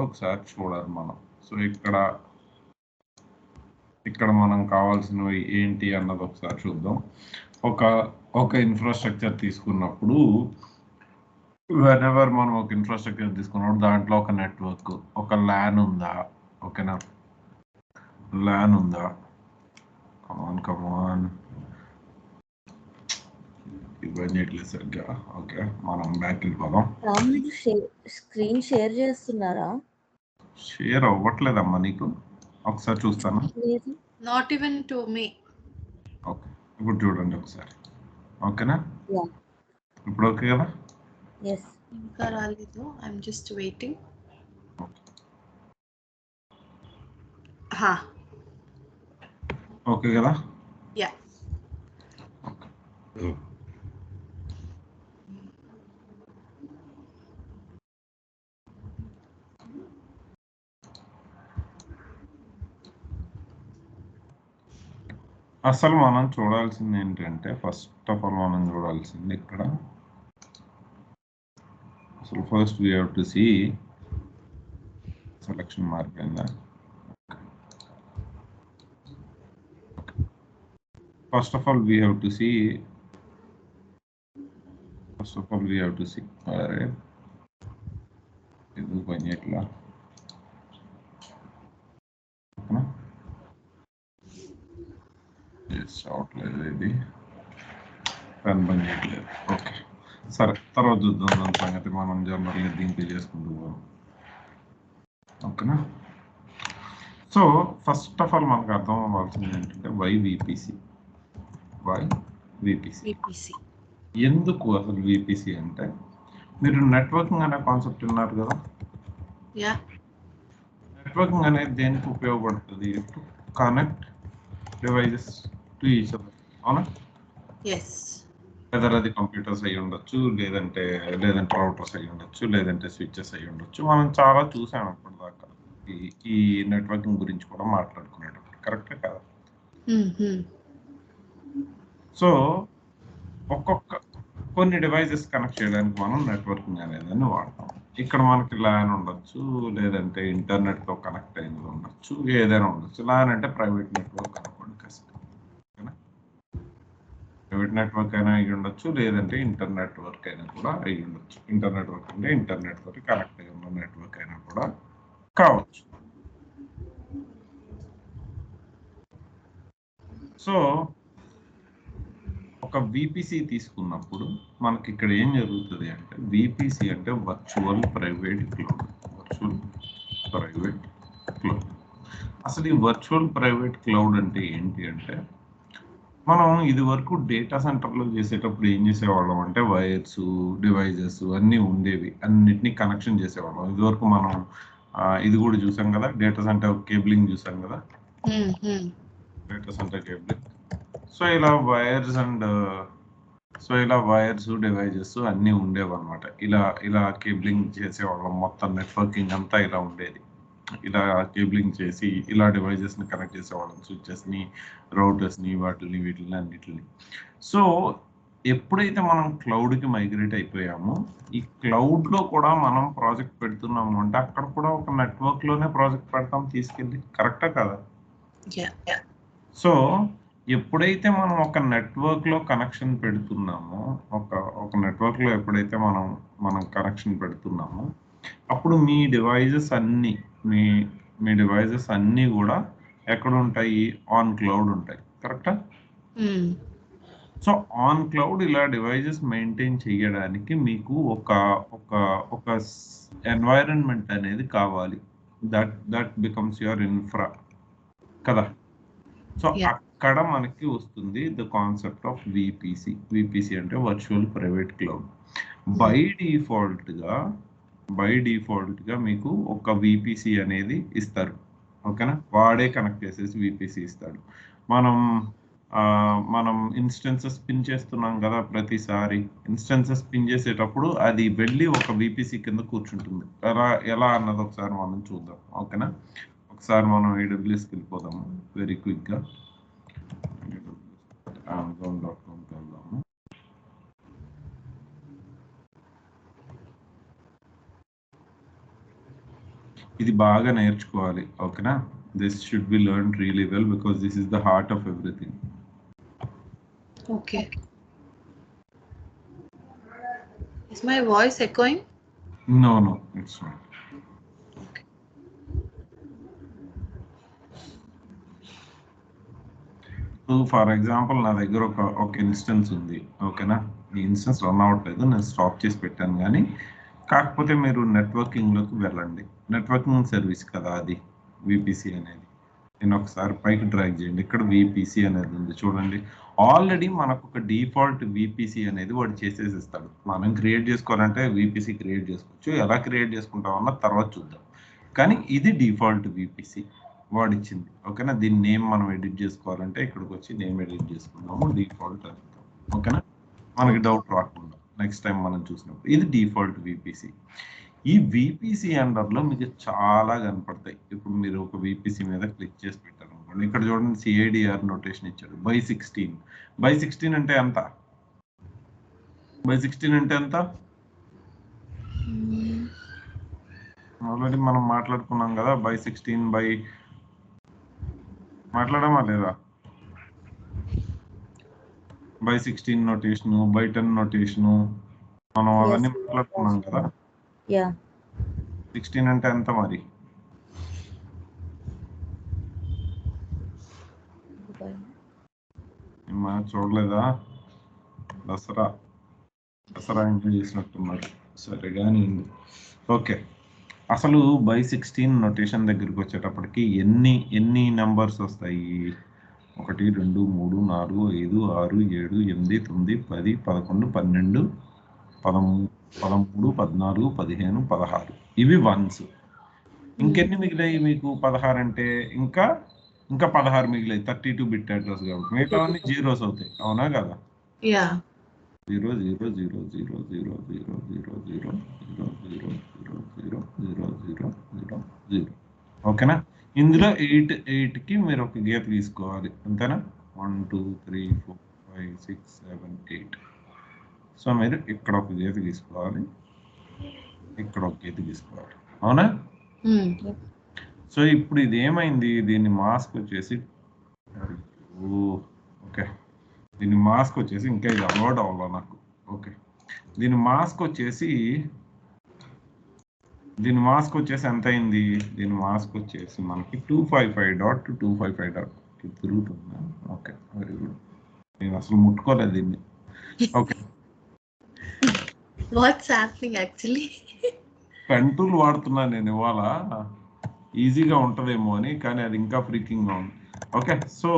ఒకసారి చూడాలి మనం. సో ఇక్కడ మనం కావాల్సినవి ఏంటి అన్నది ఒకసారి చూద్దాం. ఒక ఇన్ఫ్రాస్ట్రక్చర్ తీసుకున్నప్పుడు వెనెవర్ మనం ఒక ఇన్ఫ్రాస్ట్రక్చర్ తీసుకున్నప్పుడు దాంట్లో ఒక నెట్వర్క్, ఒక ల్యాన్ ఉందా? ఓకేనా, ల్యాన్ ఉందా? కమాన్ ఇవ్వట్లేదు సరిగ్గా. ఓకే, మనం బ్యాక్ వెళ్ళిపోదాం. స్క్రీన్ షేర్ చేస్తున్నారా? షేర్ అవ్వట్లేదమ్మా నీకు, ఒకసారి చూస్తాను. Not even to me. Okay, ఇప్పుడు చూడండి ఒకసారి. ఓకేనా, ఇప్పుడు ఓకే కదా? ఇంకా రాలేదు, ఐఎమ్ జస్ట్ వెయిటింగ్. ఓకే కదా? యా. అసలు మనం చూడాల్సింది ఏంటంటే, ఫస్ట్ ఆఫ్ ఆల్ మనం చూడాల్సింది ఇక్కడ అసలు first we have to see selection మారిపోయిందా. First of all we have to see అరే ఎందుకు పని చేయట్లా? అవట్లేదు, ఇది పెన్ పని చేయట్లేదు. ఓకే సరే, తర్వాత చూద్దాం దాని సంగతి. మనం జనరల్గా దీంట్లో చేసుకుంటూ పోదాం. ఓకేనా. సో ఫస్ట్ ఆఫ్ ఆల్ మనకు అర్థం అవ్వాల్సింది ఏంటంటే వైవిపిసి. ఎందుకు అసలు విపిసి అంటే, మీరు నెట్వర్కింగ్ అనే కాన్సెప్ట్ విన్నారు కదా. నెట్వర్కింగ్ అనేది దేనికి ఉపయోగపడుతుంది? To connect devices to each other. అవునా? వెదర్ అది కంప్యూటర్స్ అయ్యి ఉండొచ్చు, లేదంటే రౌటర్స్ అయ్యి ఉండొచ్చు, లేదంటే స్విచ్చెస్ అయ్యి ఉండొచ్చు. మనం చాలా చూసాం అప్పటిదాకా ఈ నెట్వర్కింగ్ గురించి కూడా మాట్లాడుకునేటప్పుడు. కరెక్టే కదా? సో కొన్ని డివైజెస్ కనెక్ట్ చేయడానికి మనం నెట్వర్కింగ్ అనేది వాడతాం. ఇక్కడ మనకి ల్యాన్ ఉండొచ్చు, లేదంటే ఇంటర్నెట్తో కనెక్ట్ అయింది ఉండొచ్చు, ఏదైనా ఉండొచ్చు. ల్యాన్ అంటే ప్రైవేట్ నెట్వర్క్ అనుకోండి కాస్త. ఓకేనా, ప్రైవేట్ నెట్వర్క్ అయినా అయ్యి ఉండొచ్చు, లేదంటే ఇంటర్నెట్ వర్క్ అయినా కూడా అయ్యి ఉండొచ్చు. ఇంటర్నెట్ వర్క్ అంటే ఇంటర్నెట్ తోటి కనెక్ట్ అయ్యి ఉన్న నెట్వర్క్ అయినా కూడా కావచ్చు. సో ఒక విపిసి తీసుకున్నప్పుడు మనకి ఇక్కడ ఏం జరుగుతుంది అంటే, విపిసి అంటే వర్చువల్ ప్రైవేట్ క్లౌడ్. అసలు ఈ వర్చువల్ ప్రైవేట్ క్లౌడ్ అంటే ఏంటి అంటే, మనం ఇది వరకు డేటా సెంటర్లో చేసేటప్పుడు ఏం చేసేవాళ్ళం అంటే, వైర్స్, డివైజెస్ అన్నీ ఉండేవి, అన్నిటినీ కనెక్షన్ చేసేవాళ్ళం. ఇది వరకు మనం ఇది కూడా చూసాం కదా, డేటా సెంటర్ కేబులింగ్ చూసాం కదా, డేటా సెంటర్ కేబులింగ్. సో ఇలా వైర్స్ డివైజెస్ అన్నీ ఉండేవన్నమాట. ఇలా కేబులింగ్ చేసేవాళ్ళం. మొత్తం నెట్వర్కింగ్ అంతా ఇలా ఉండేది. ఇలా కేబులింగ్ చేసి ఇలా డివైజెస్ని కనెక్ట్ చేసేవాళ్ళం, స్విచ్చెస్ని, రౌటర్స్ని, వీటిని అన్నిటిని. సో ఎప్పుడైతే మనం క్లౌడ్కి మైగ్రేట్ అయిపోయామో, ఈ క్లౌడ్లో కూడా మనం ప్రాజెక్ట్ పెడుతున్నాము అంటే, అక్కడ కూడా ఒక నెట్వర్క్లోనే ప్రాజెక్ట్ పెడతాం తీసుకెళ్ళి. కరెక్టా కదా? సో ఎప్పుడైతే మనం ఒక నెట్వర్క్లో కనెక్షన్ పెడుతున్నామో, ఒక నెట్వర్క్లో ఎప్పుడైతే మనం కనెక్షన్ పెడుతున్నామో, అప్పుడు మీ డివైజెస్ అన్నీ కూడా ఎక్కడ ఉంటాయి? ఆన్ క్లౌడ్ ఉంటాయి. కరెక్టా? సో ఆన్ క్లౌడ్ ఇలా డివైజెస్ మెయింటైన్ చేయడానికి మీకు ఒక ఎన్వైరన్మెంట్ అనేది కావాలి. దట్ బికమ్స్ యువర్ ఇన్ఫ్రా కదా. సో అక్కడ మనకి వస్తుంది ద కాన్సెప్ట్ ఆఫ్ విపిసి అంటే virtual private cloud. By default గా మీకు ఒక విపిసి అనేది ఇస్తారు. ఓకేనా, వాడే కనెక్ట్ చేసేసి విపిసి ఇస్తాడు. మనం ఇన్స్టెన్సెస్ పిన్ చేస్తున్నాం కదా, ప్రతిసారి ఇన్స్టెన్సెస్ పిన్ చేసేటప్పుడు అది వెళ్ళి ఒక విపిసి కింద కూర్చుంటుంది. ఎలా అన్నది ఒకసారి మనం చూద్దాం. ఓకేనా, ఒకసారి మనం AWSకి వెళ్ళిపోదాము వెరీ క్విక్గా. Amazon.comకి వెళ్దాము. ఇది బాగా నేర్చుకోవాలి, ఓకేనా? This should be learn really well because this is the heart of everything. Okay. Is my voice echoing? No it's not. Okay. For example నా దగ్గర ఒక ఇన్స్టెన్స్ ఉంది, ఓకేనా? ఈ ఇన్స్టెన్స్ రన్ అవ్వట్లేదు, నేను స్టాప్ చేసి పెట్టాను. కానీ కాకపోతే మీరు నెట్వర్కింగ్లోకి వెళ్ళండి. నెట్వర్కింగ్ సర్వీస్ కదా అది, విపిసి అనేది. నేను ఒకసారి పైకి డ్రాగ్ చేయండి, ఇక్కడ విపిసి అనేది ఉంది చూడండి. ఆల్రెడీ మనకు ఒక డిఫాల్ట్ విపిసి అనేది వాడు చేసేసి ఇస్తాడు. మనం క్రియేట్ చేసుకోవాలంటే విపిసి క్రియేట్ చేసుకోవచ్చు, ఎలా క్రియేట్ చేసుకుంటామన్న తర్వాత చూద్దాం. కానీ ఇది డిఫాల్ట్ విపిసి వాడు ఇచ్చింది, ఓకేనా? దీని నేమ్ మనం ఎడిట్ చేసుకోవాలంటే ఇక్కడికి వచ్చి నేమ్ ఎడిట్ చేసుకున్నాము, డిఫాల్ట్ అని, ఓకేనా? మనకి డౌట్ రాకుండా నెక్స్ట్ టైం మనం చూసినప్పుడు ఇది డిఫాల్ట్ విపిసి. ఈ విపిసి అండర్లో మీకు చాలా కనపడతాయి. ఇప్పుడు మీరు ఒక విపిసి మీద క్లిక్ చేసి పెట్టారు అనుకోండి, ఇక్కడ చూడండి సిఐడిఆర్ నోటేషన్ ఇచ్చాడు బై 16. బై 16 అంటే ఎంత? బై 16 అంటే ఎంత? ఆల్రెడీ మనం మాట్లాడుకున్నాం కదా, బై 16 బై మాట్లాడమా లేదా? బై 16 నోటేషను, బై 10 నోటేషను, మనం అవన్నీ మాట్లాడుకున్నాం కదా. 16 అంటే ఎంత మరి? చూడలేదా? దసరా ఎంజాయ్ చేసినట్టున్నారు. సరే కానీ ఓకే, అసలు బై 16 నోటేషన్ దగ్గరికి వచ్చేటప్పటికి ఎన్ని నెంబర్స్ వస్తాయి? 1 2 3 4 5 6 7 8 9 10 11 12 13 14 15 16 ఇవి వన్స్. ఇంకెన్ని మిగిలాయి మీకు? 16 అంటే ఇంకా 16 మిగిలాయి, 32 బిట్ అడ్రస్ కాబట్టి. మిగతా అన్ని జీరోస్ అవుతాయి, అవునా కదా? 0 0 0 0 0 0 0 0 0 0 0 0 0 0 0. ఓకేనా? ఇందులో 8కి మీరు ఒక గీత తీసుకోవాలి, అంతేనా? 1 2 3 4 5 6 7 8. సో మీరు ఇక్కడ ఒక గీత తీసుకోవాలి, ఇక్కడ ఒక గీత తీసుకోవాలి, అవునా? సో ఇప్పుడు ఇది ఏమైంది? దీన్ని మాస్క్ వచ్చేసి, ఓకే, దీని మాస్క్ వచ్చేసి ఇంకా ఇది అలవాటు అవ్వాలి నాకు. ఓకే, దీని మాస్క్ వచ్చేసి ఎంత అయింది? దీని మాస్క్ వచ్చేసి మనకి 255.255. తిరుగుతుందా? Okay, very good. నేను అసలు ముట్టుకోలేదు దీన్ని. Okay, What's happening actually? Control వాడుతున్నా నేను ఇవాళ, ఈజీగా ఉంటదేమో అని, కానీ అది ఇంకా ఫ్రీకింగ్ గా ఉంది. ఓకే, సో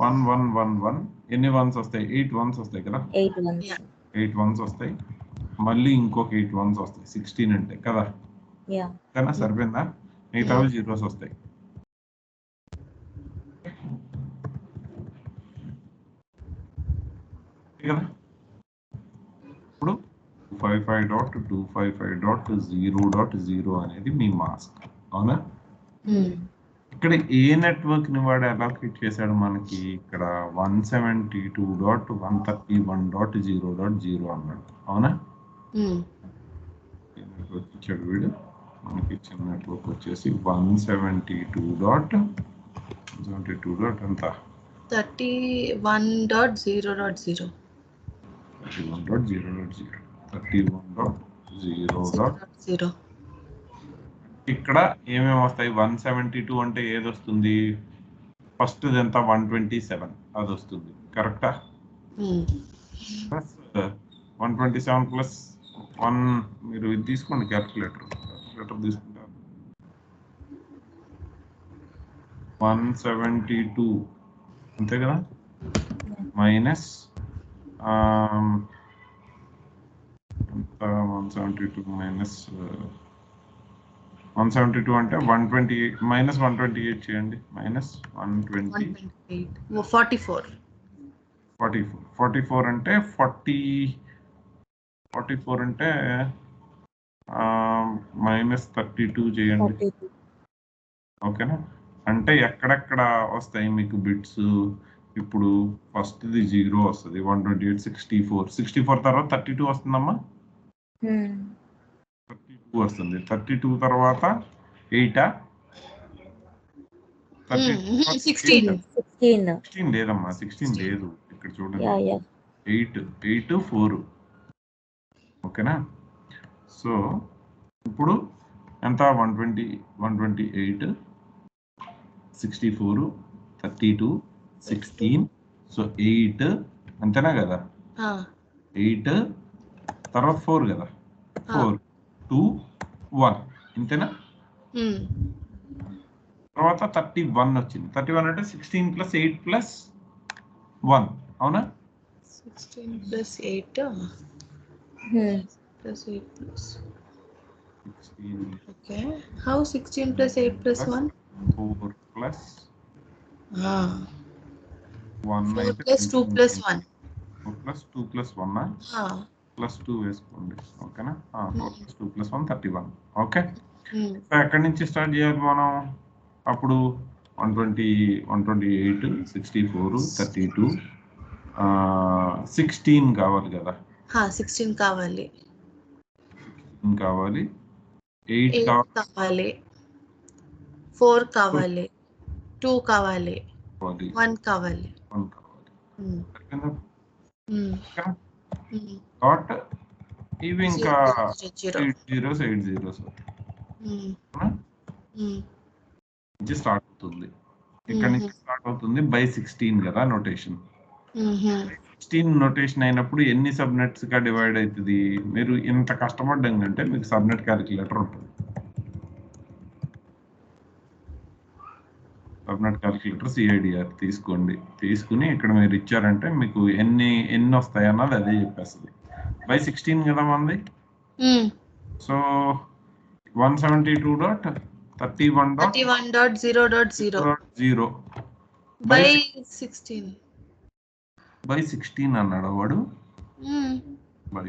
1 1 1 1 ఎన్ని వన్స్ వస్తాయి? 8 వన్స్ వస్తాయి కదా. 8 వన్స్ వస్తాయి, మళ్ళీ ఇంకొక 8 వన్స్ వస్తాయి, 16 అంటే కదా. కానీ సరిపోయిందా? మిగతా జీరోస్ వస్తాయి కదా. ఇప్పుడు 255.255.0.0 అనేది మీ మాస్క్, అవునా? ఇక్కడ ఏ నెట్వర్క్ ని వాడు అలోకేట్ చేశాడు మనకి? ఇక్కడ 172.131.0.0 అన్నాడు, అవునా? నెట్వర్క్ ఇచ్చాడు వీడు, మనకి ఇచ్చిన నెట్వర్క్ వచ్చేసి 172. ఎంత? 31.0.0. 31.0.0. ఇక్కడ ఏమేమి వస్తాయి? 172 అంటే ఏది వస్తుంది? ఫస్ట్ ఎంత? 127 అది వస్తుంది, కరెక్టా? ప్లస్ 127 ప్లస్ 1, మీరు ఇది తీసుకోండి, క్యాల్కులేటర్ తీసుకుంటారు. 172 అంతే కదా, మైనస్ 172 మైనస్ 172 అంటే 128 మైనస్ 128 చేయండి, మైనస్ 128 44 అంటే 44 అంటే మైనస్ 32 చేయండి, ఓకేనా? అంటే ఎక్కడెక్కడ వస్తాయి మీకు బిట్స్? ఇప్పుడు ఫస్ట్ ది 0 వస్తుంది, 128 64 తర్వాత 32 వస్తుందమ్మా, 32 వస్తుంది. 32 తర్వాత 8 16. 16 లేదమ్మా, 16 లేదు ఇక్కడ చూడండి. Yeah yeah 8 4. ఓకేనా? సో ఇప్పుడు ఎంత 120 128 64 32 16. సో 8 అంతేనా కదా? 8 తర్వాత 4 కదా, 4 2 1 ఇంతేనా? తర్వాత 31 వచ్చింది. 31 అంటే 16 + 8 + 1 అవునా? 16 + 8 + 8 + 16 okay. How 16 + 8 + 1? 4 + 1 4 అయితే + 2 + 1. 4 + 2 + 1 +2 వేసుకోండి. ఓకేనా? 4 + 2 + 1 31. ఓకే. సో ఎక్కడి నుంచి స్టార్ట్ చేయాలి మనం? అప్పుడు 120 128 64 32 16 కావాలి కదా? 16 కావాలి, 16 కావాలి, 8 కావాలి, 4 కావాలి, 2 కావాలి, 1 కావాలి. డాట్ ఇవి ఇంకా 8 zeros 8 zeros నుంచి స్టార్ట్ అవుతుంది. ఇక్కడ నుంచి స్టార్ట్ అవుతుంది బై 16 కదా నోటేషన్. 16 నోటేషన్ అయినప్పుడు ఎన్ని సబ్నెట్స్ గా డివైడ్ అవుతుంది? మీరు ఇంత కష్టపడ్డం కంటే మీకు సబ్నెట్ క్యాలిక్యులేటర్ ఉంటుంది. సబ్నెట్ క్యాలిక్యులేటర్ CIDR తీసుకోండి. తీసుకుని ఇక్కడ మీరు ఇచ్చారంటే మీకు ఎన్ని వస్తాయి అన్నది అదే చెప్పేస్తుంది. బై 16 కదా మంది. సో 172.31.0.0 బై 16 బై 16 అన్నాడు వాడు. బై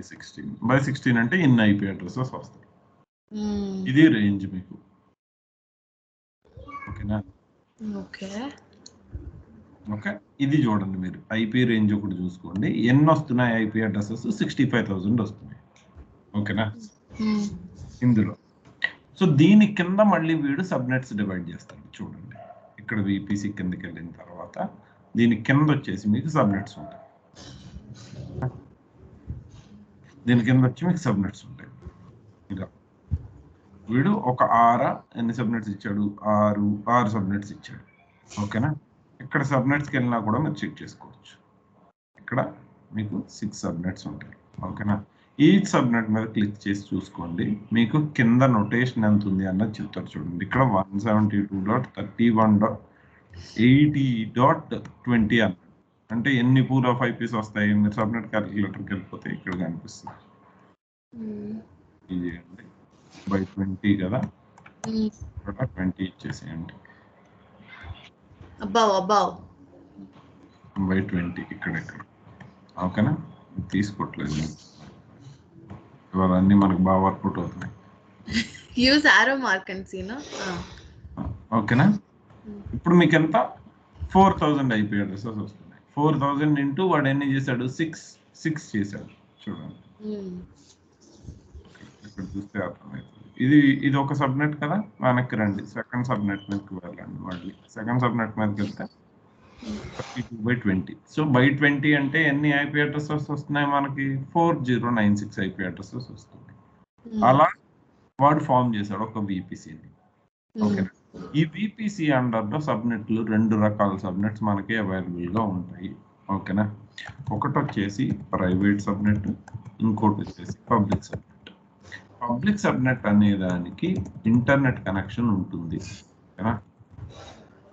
16 అంటే ఇన్ని IP అడ్రసెస్ వస్తాయి. ఇది రేంజ్ మీకు. ఓకేనా? ఓకే. ఇది చూడండి, మీరు IP రేంజ్ ఒకటి చూసుకోండి. ఎన్ని వస్తున్నాయి IP అడ్రసెస్? 65,000 వస్తున్నాయి. ఓకేనా? ఇందులో సో దీని కింద మళ్ళీ వీడు సబ్నెట్స్ డివైడ్ చేస్తాడు. చూడండి ఇక్కడ VPC కిందకి వెళ్ళిన తర్వాత దీని కింద వచ్చేసి మీకు సబ్నెట్స్ ఉంటాయి. దీని కింద వచ్చి మీకు సబ్నెట్స్ ఉంటాయి. ఇలా వీడు ఒక ఎన్ని సబ్నెట్స్ ఇచ్చాడు? 6 సబ్నెట్స్ ఇచ్చాడు. ఓకేనా? ఇక్కడ సబ్నెట్స్కి వెళ్ళినా కూడా మీరు చెక్ చేసుకోవచ్చు. ఇక్కడ మీకు 6 సబ్నెట్స్ ఉంటాయి. ఓకేనా? ఈ సబ్నెట్ మీద క్లిక్ చేసి చూసుకోండి, మీకు కింద నోటేషన్ ఎంత ఉంది అన్నది చెప్తారు. చూడండి ఇక్కడ 172.31.80.20 అన్న అంటే ఎన్ని పూల్ ఆఫ్ IPs వస్తాయి? మీరు సబ్నెట్ క్యాలిక్యులేటర్కి వెళ్ళిపోతే ఇక్కడ కనిపిస్తుంది. ఇది బై 20 కదా, 20 ఇచ్చేసేయండి. బై 20 ఇక్కడ. ఓకేనా? తీసుకోవట్లేదు ఇవాళ, అన్ని మనకు బాగా వర్కౌట్ అవుతున్నాయి. యూజ్ ఆరో మార్క్ అండ్ సీ నో. ఓకేనా? ఇప్పుడు మీకు ఎంత? 4000 IP అడ్రసెస్ వస్తున్నాయి. 4000 ఇంటూ వాడు ఎన్ని చేశాడు? 6 చేశాడు. చూడండి ఇక్కడ చూస్తే అర్థమవుతుంది. ఇది ఒక సబ్నెట్ కదా. వెనక్కి రండి, సెకండ్ సబ్నెట్ మీదకి వెళ్ళండి. మళ్ళీ సెకండ్ సబ్నెట్ మీదకి వెళ్తే 32/20. సో బై 20 అంటే ఎన్ని IP అడ్రసెస్ వస్తున్నాయి మనకి? 4096 IP అడ్రసెస్ వస్తుంది. అలా వాడు ఫామ్ చేశాడు ఒక VPCని. ఓకేనా? ఈ VPC అండర్లో సబ్నెట్లు 2 రకాల సబ్నెట్స్ మనకి అవైలబుల్ గా ఉంటాయి. ఓకేనా? ఒకటి వచ్చేసి ప్రైవేట్ సబ్నెట్, ఇంకోటి వచ్చేసి పబ్లిక్ సబ్నెట్. పబ్లిక్ సబ్నెట్ అనే దానికి ఇంటర్నెట్ కనెక్షన్ ఉంటుంది. ఓకేనా?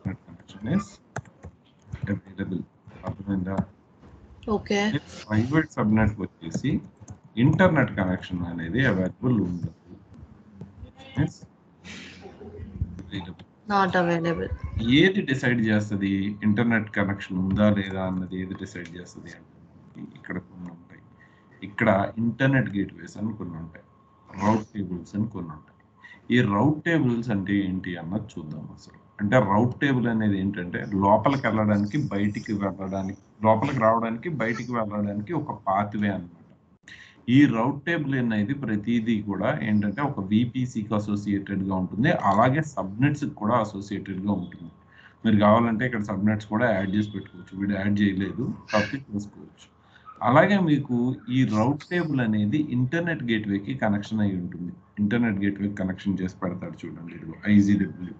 Connection is available. అర్థమైందా? ఓకే. ప్రైవేట్ సబ్నెట్ వచ్చేసి ఇంటర్నెట్ కనెక్షన్ అనేది అవైలబుల్ ఉండదు. Not available. ఏది డిసైడ్ చేస్తుంది ఇంటర్నెట్ కనెక్షన్ ఉందా లేదా అన్నది? ఏది డిసైడ్ చేస్తుంది అంటే ఇక్కడ కొన్ని ఉంటాయి. ఇక్కడ ఇంటర్నెట్ గేట్వేస్ అని కొన్ని ఉంటాయి, రౌట్ టేబుల్స్ అని కొన్ని ఉంటాయి. ఈ రౌట్ టేబుల్స్ అంటే ఏంటి అన్నది చూద్దాం అసలు. అంటే రౌట్ టేబుల్ అనేది ఏంటంటే లోపలికి వెళ్ళడానికి, బయటికి వెళ్ళడానికి, లోపలికి రావడానికి, బయటికి వెళ్ళడానికి ఒక పాత్వే అన్నమాట. ఈ రౌట్ టేబుల్ అనేది ప్రతిదీ కూడా ఏంటంటే ఒక VPCకి అసోసియేటెడ్గా ఉంటుంది, అలాగే సబ్నెట్స్కి కూడా అసోసియేటెడ్గా ఉంటుంది. మీరు కావాలంటే ఇక్కడ సబ్నెట్స్ కూడా యాడ్ చేసి పెట్టుకోవచ్చు, వీడు యాడ్ చేయలేదు కాబట్టి చేసుకోవచ్చు. అలాగే మీకు ఈ రౌట్ టేబుల్ అనేది ఇంటర్నెట్ గేట్వేకి కనెక్షన్ అయి ఉంటుంది. ఇంటర్నెట్ గేట్వేకి కనెక్షన్ చేసి పెడతాడు చూడండి, ఇదిగో IGW.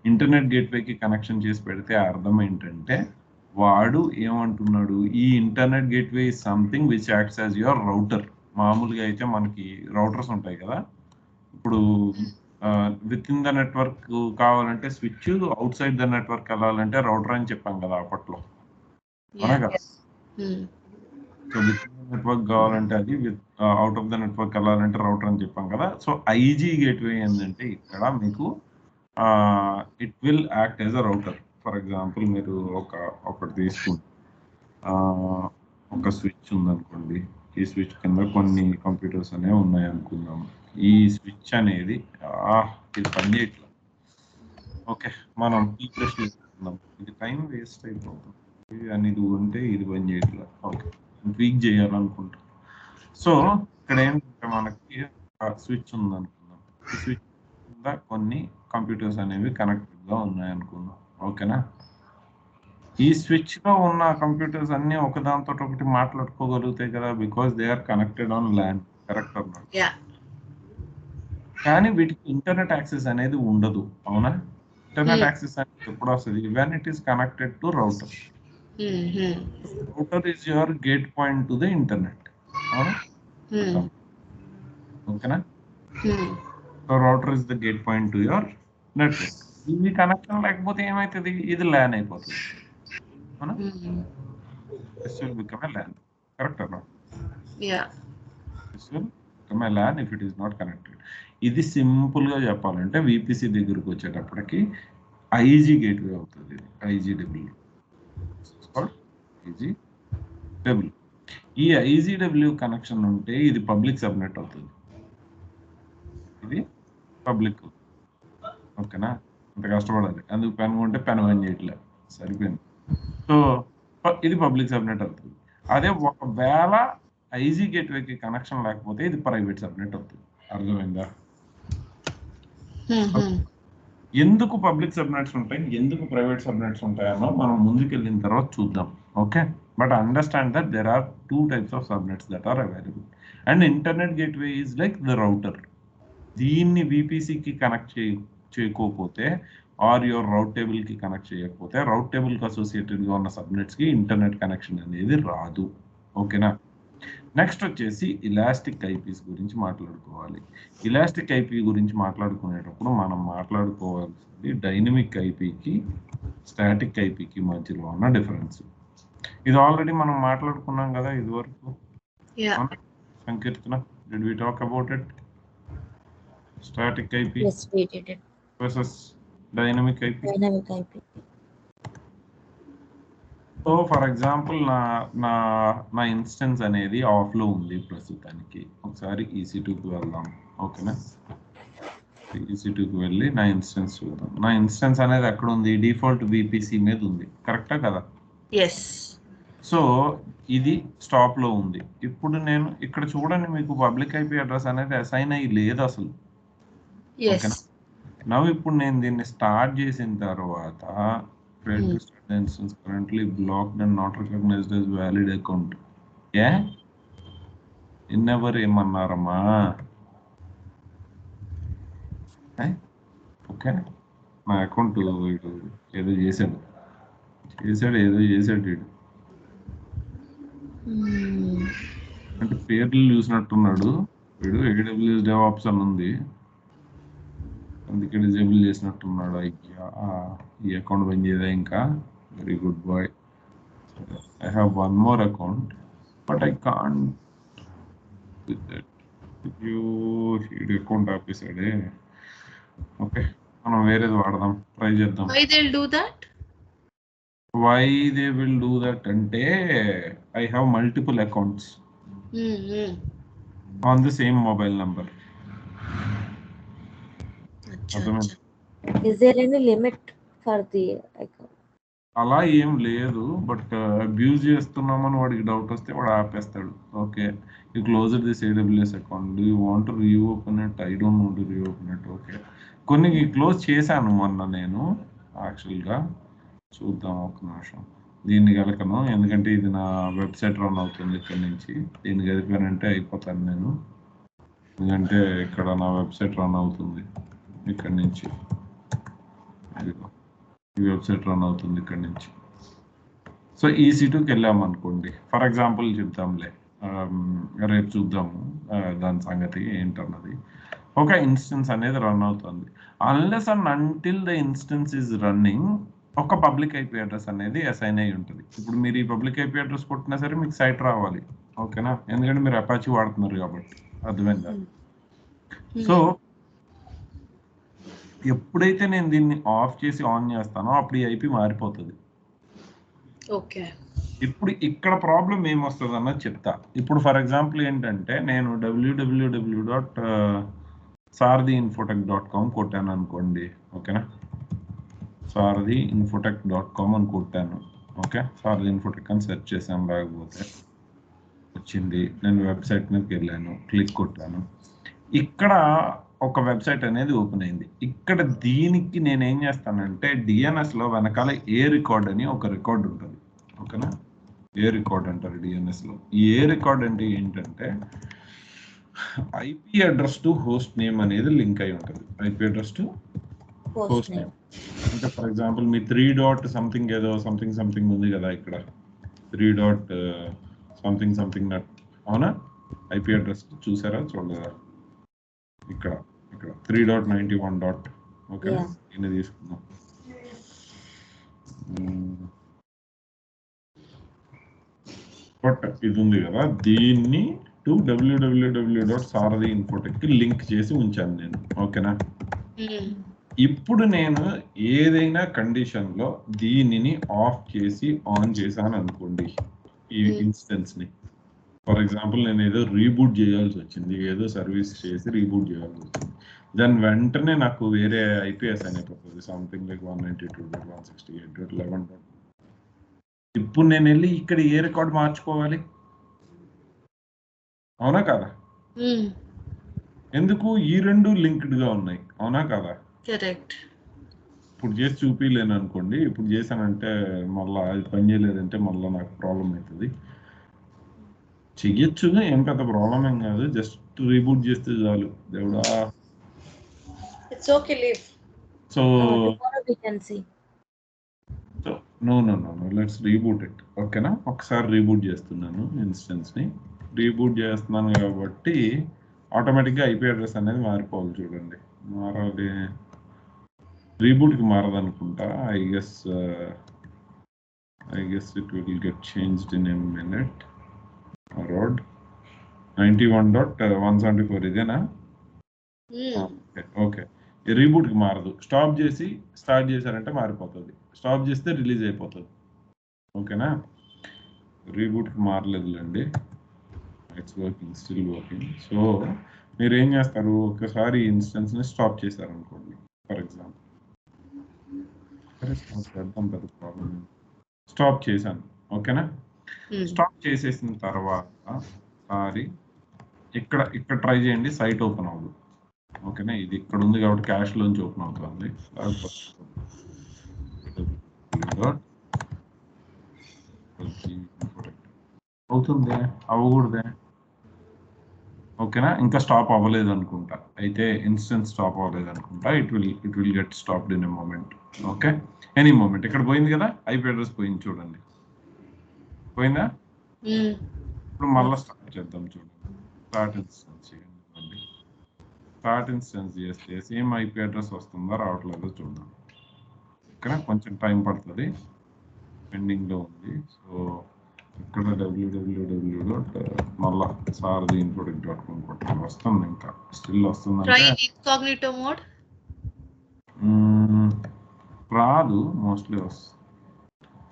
ఇంటర్నెట్ గేట్వేకి కనెక్షన్ చేసి పెడితే అర్థం ఏంటంటే వాడు ఏమంటున్నాడు, ఈ internet gateway is something which acts as your router. మామూలుగా అయితే మనకి రౌటర్స్ ఉంటాయి కదా, ఇప్పుడు విత్ ఇన్ ద నెట్వర్క్ కావాలంటే switch, out side the network వెళ్ళాలంటే రౌటర్ అని చెప్పాం కదా అప్పట్లో, అవునా కదా? So with in the network కావాలంటే అది, with out of the network వెళ్ళాలంటే రౌటర్ అని చెప్పాం కదా. సో IG గేట్వే ఏంటంటే ఇక్కడ మీకు it will act as a router. For example మీరు ఒకటి తీసుకుంటే ఒక స్విచ్ ఉందనుకోండి, ఈ స్విచ్ కింద కొన్ని కంప్యూటర్స్ అనేవి ఉన్నాయి అనుకుందాం. ఈ స్విచ్ అనేది ఇది పని చేయట్లా. ఓకే, మనం ఈ ప్రశ్న తీసుకుందాం, ఇది టైం వేస్ట్ అయిపోతుంది అని ఇది ఉంటే ఇది పని చేయట్లా. Okay, tweak చేయాలనుకుంటాం. సో ఇక్కడ ఏంటంటే మనకి స్విచ్ ఉందనుకుందాం, ఈ స్విచ్ కింద కొన్ని కంప్యూటర్స్ అనేవి కనెక్టెడ్గా ఉన్నాయి అనుకుందాం. ఓకేనా? ఈ స్విచ్ లో ఉన్న కంప్యూటర్స్ అన్ని ఒకదాంతో ఒకటి మాట్లాడుకోగలుగుతాయి కదా, because they are connected on LAN, correct or not? కానీ వీటికి ఇంటర్నెట్ యాక్సెస్ అనేది ఉండదు, అవునా? ఇంటర్నెట్ యాక్సెస్ అనేది ఎప్పుడు వస్తుంది? When it is connected to router. Router is your gate point to the internet, అవునా? ఓకేనా? So router is the gate point to your network. ఈ కనెక్షన్ లేకపోతే ఏమైతుంది? ఇది ల్యాన్ అయిపోతుంది, అవునా? This will become a LAN, correct or not? Yeah. This will become a LAN if it is not connected. ఇది simple గా చెప్పాలంటే VPC దగ్గరకు వచ్చేటప్పటికి IG గేట్వే అవుతుంది, IGW. IGW. ఈ IGW కనెక్షన్ ఉంటే ఇది పబ్లిక్ సబ్నెట్ అవుతుంది, ఇది పబ్లిక్. ఓకేనా? అంత కష్టపడాలి, అందుకు పెన్ కొంటే పెన్ పని చేయట్లేదు, సరిపోయింది. సో ఇది పబ్లిక్ సబ్నెట్ అవుతుంది. అదే ఒకవేళ IG గేట్వేకి కనెక్షన్ లేకపోతే ఇది ప్రైవేట్ సబ్నెట్ అవుతుంది. అర్థమైందా? ఎందుకు పబ్లిక్ సబ్నెట్స్ ఉంటాయి, ఎందుకు ప్రైవేట్ సబ్నెట్స్ ఉంటాయన్నో మనం ముందుకెళ్ళిన తర్వాత చూద్దాం. Okay, but understand that there are 2 types of subnets that are available, and internet gateway is like the router. దీన్ని VPCకి కనెక్ట్ చేయకపోతే ఆర్ యువర్ రౌట్ టేబుల్కి కనెక్ట్ చేయకపోతే రౌట్ టేబుల్కి అసోసియేటెడ్గా ఉన్న సబ్నెట్స్కి ఇంటర్నెట్ కనెక్షన్ అనేది రాదు. ఓకేనా? నెక్స్ట్ వచ్చేసి ఇలాస్టిక్ ఐపీస్ గురించి మాట్లాడుకోవాలి. ఇలాస్టిక్ ఐపీ గురించి మాట్లాడుకునేటప్పుడు మనం మాట్లాడుకోవాల్సింది డైనమిక్ ఐపీకి స్టాటిక్ ఐపీకి మధ్యలో ఉన్న డిఫరెన్స్. ఇది ఆల్రెడీ మనం మాట్లాడుకున్నాం కదా ఇదివరకు. సంకీర్తన, did we talk about it? Static IP. Yes, we did it. Versus dynamic IP. Dynamic IP. So for example నా ఇన్స్టెన్స్ అనేది ఆఫ్లో ఉంది ప్రస్తుతానికి. ఒకసారి EC2కి వెళ్దాం, ఓకేనా? EC2కి వెళ్ళి నా ఇన్స్టెన్స్ చూద్దాం. నా ఇన్స్టెన్స్ అనేది ఎక్కడ ఉంది? డిఫాల్ట్ VPC మీద ఉంది, కరెక్టా కదా? సో ఇది స్టాప్లో ఉంది. ఇప్పుడు నేను ఇక్కడ చూడండి, మీకు పబ్లిక్ IP అడ్రస్ అనేది అసైన్ అయ్యి లేదు అసలు. ఓకేనా? ఇప్పుడు నేను దీన్ని స్టార్ట్ చేసిన తర్వాత instance currently blocked and not recognized as valid account. Never ఏమన్నారమ్మా? ఓకే, నా అకౌంట్ వీడు ఏదో చేశాడు వీడు, అంటే పేర్లు చూసినట్టున్నాడు వీడు. AWS DevOps అని ఉంది, అందుకే డిజేబుల్ చేసినట్టున్నాడు. అయ్యా, ఈ అకౌంట్ బంద్ చేయదా ఇంకా? Very good boy. I have one more account but I can't with that. ఈ అకౌంట్ ఆపేసాడే. ఓకే, మనం వేరేది వాడదాం, ట్రై చేద్దాం. Why they'll do that? Why they will do that అంటే I have multiple accounts on the same mobile number. Is there any limit for the account? అలా ఏం లేదు, బట్ అబ్యూజ్ చేస్తున్నామని వాడికి డౌట్ వస్తే వాడు ఆపేస్తాడు. Okay, you close this AWS account, do you want to reopen it? I don't want to reopen it. Okay, కొన్ని close చేశాను మొన్న నేను యాక్చువల్గా. చూద్దాం ఒక నిమిషం. దీన్ని కలకను, ఎందుకంటే ఇది నా వెబ్సైట్ రన్ అవుతుంది ఇక్కడ నుంచి. దీన్ని కలిపానంటే అయిపోతాను నేను, ఎందుకంటే ఇక్కడ నా వెబ్సైట్ రన్ అవుతుంది ఇక్కడ నుంచి. ఈ వెబ్సైట్ రన్ అవుతుంది ఇక్కడ నుంచి. సో EC2కి వెళ్ళాము అనుకోండి, ఫర్ ఎగ్జాంపుల్ చెప్తాంలే, రేపు చూద్దాము దాని సంగతి ఏంటన్నది. ఒక ఇన్స్టెన్స్ అనేది రన్ అవుతుంది. Unless and until the instance is running, ఒక పబ్లిక్ IP అడ్రస్ అనేది అసైన్ అయి ఉంటుంది. ఇప్పుడు మీరు ఈ పబ్లిక్ IP అడ్రస్ కొట్టినా సరే మీకు సైట్ రావాలి. ఓకేనా, ఎందుకంటే మీరు అపాచీ వాడుతున్నారు కాబట్టి. అర్థమైందా? సో ఎప్పుడైతే నేను దీన్ని ఆఫ్ చేసి ఆన్ చేస్తానో అప్పుడు ఈ IP మారిపోతుంది. ఓకే, ఇప్పుడు ఇక్కడ ప్రాబ్లం ఏమొస్తుంది అన్నది చెప్తా. ఇప్పుడు ఫర్ ఎగ్జాంపుల్ ఏంటంటే నేను www.sarthiinfotech.com కొట్టాను అనుకోండి. ఓకేనా, sarthiinfotech.com అని కొట్టాను. ఓకే, Sarthi Infotech అని సెర్చ్ చేశాను, లేకపోతే వచ్చింది. నేను వెబ్సైట్ మీదకి వెళ్ళాను, క్లిక్ కొట్టాను. ఇక్కడ ఒక వెబ్సైట్ అనేది ఓపెన్ అయింది. ఇక్కడ దీనికి నేను ఏం చేస్తానంటే DNSలో వెనకాల ఏ రికార్డ్ అని ఒక రికార్డ్ ఉంటుంది. ఓకేనా, ఏ రికార్డ్ అంటారు DNSలో. ఈ ఏ రికార్డ్ అంటే ఏంటంటే IP address to host name అనేది లింక్ అయి ఉంటుంది. IP address to host name అంటే ఫర్ ఎగ్జాంపుల్ మీ 3.something ఏదో సంథింగ్ ఉంది కదా, ఇక్కడ 3.something నట్, అవునా? IP అడ్రస్ చూసారా, చూడలేదా? ఇక్కడ 3.91. ఓకే, దీన్ని తీసుకుందాం. బట్ ఇది ఉంది కదా, దీన్ని టు www.sarthiinfotech లింక్ చేసి ఉంచాను నేను. ఓకేనా, ఇప్పుడు నేను ఏదైనా కండిషన్లో దీనిని ఆఫ్ చేసి ఆన్ చేశాను అనుకోండి, ఈ ఇన్స్టెన్స్ ని. ఫర్ ఎగ్జాంపుల్ నేను ఏదో రీబూట్ చేయాల్సి వచ్చింది, ఏదో సర్వీస్ చేసి రీబూట్ చేయాల్సి వచ్చింది, దాని వెంటనే నాకు వేరే IP అసైన్ అయిపోతుంది, సంథింగ్ లైక్ 192.168.11. ఇప్పుడు నేను వెళ్ళి ఇక్కడ ఏ రికార్డ్ మార్చుకోవాలి? అవునా కదా? ఎందుకు? ఈ రెండు లింక్డ్ గా ఉన్నాయి, అవునా కదా? కరెక్ట్. ఇప్పుడు చేసి చూపిలేను అనుకోండి, ఇప్పుడు చేశానంటే మళ్ళీ అది పని చేయలేదంటే మళ్ళీ నాకు ప్రాబ్లం అవుతుంది. చెయ్యొచ్చు, ఏం పెద్ద ప్రాబ్లం ఏం కాదు, జస్ట్ రీబూట్ చేస్తే చాలు. దేవుడా, it's okay, leave. So tomorrow we can see. No let's reboot it. ఓకేనా, ఒకసారి రీబూట్ చేస్తున్నాను ఇన్స్టెన్స్ ని. రీబూట్ చేస్తున్నాను కాబట్టి ఆటోమేటిక్గా IP అడ్రస్ అనేది మారిపోవాలి. చూడండి, మారాలి. రీబూట్కి మారదు అనుకుంటా. I guess it will get changed in a minute. Road 91.174 ఇదేనా? ఓకే, రీబూట్కి మారదు. స్టాప్ చేసి స్టార్ట్ చేశారంటే మారిపోతుంది, స్టాప్ చేస్తే రిలీజ్ అయిపోతుంది. ఓకేనా, రీబూట్కి మారలేదులేండి, it's working, still working. So మీరు ఏం చేస్తారు, ఒకసారి ఇన్స్టెన్స్ని స్టాప్ చేశారు అనుకోండి, ఫర్ ఎగ్జాంపుల్ ప్రాబ్లం, స్టాప్ చేశాను. ఓకేనా, స్టాప్ చేసేసిన తర్వాత సారీ ఇక్కడ ట్రై చేయండి, సైట్ ఓపెన్ అవ్వదు. ఓకేనా, ఇది ఇక్కడ ఉంది కాబట్టి క్యాష్ లోంచి ఓపెన్ అవుతుంది. అవుతుంది, అవ్వకూడదే. ఓకేనా, ఇంకా స్టాప్ అవ్వలేదు అనుకుంటా, అయితే ఇన్స్టెన్స్ స్టాప్ అవ్వలేదు అనుకుంటా. It will get stopped in a moment. Okay, any moment. ఇక్కడ పోయింది కదా, IP అడ్రస్ పోయింది, చూడండి, పోయిందా? ఇప్పుడు మళ్ళీ స్టార్ట్ చేద్దాం. చూడండి, స్టార్ట్ ఇన్స్టెన్స్ చేయండి. స్టార్ట్ ఇన్స్టెన్స్ చేస్తే సేమ్ IP అడ్రస్ వస్తుందా రావట్లేదో చూద్దాం. ఇక్కడ కొంచెం టైం పడుతుంది, పెండింగ్లో ఉంది. సో ఇక్కడ మళ్ళా sarthiinfotech.com కొట్టాను, వస్తుంది, ఇంకా స్టిల్ వస్తుందంటే రాదు, మోస్ట్లీ వస్తుంది.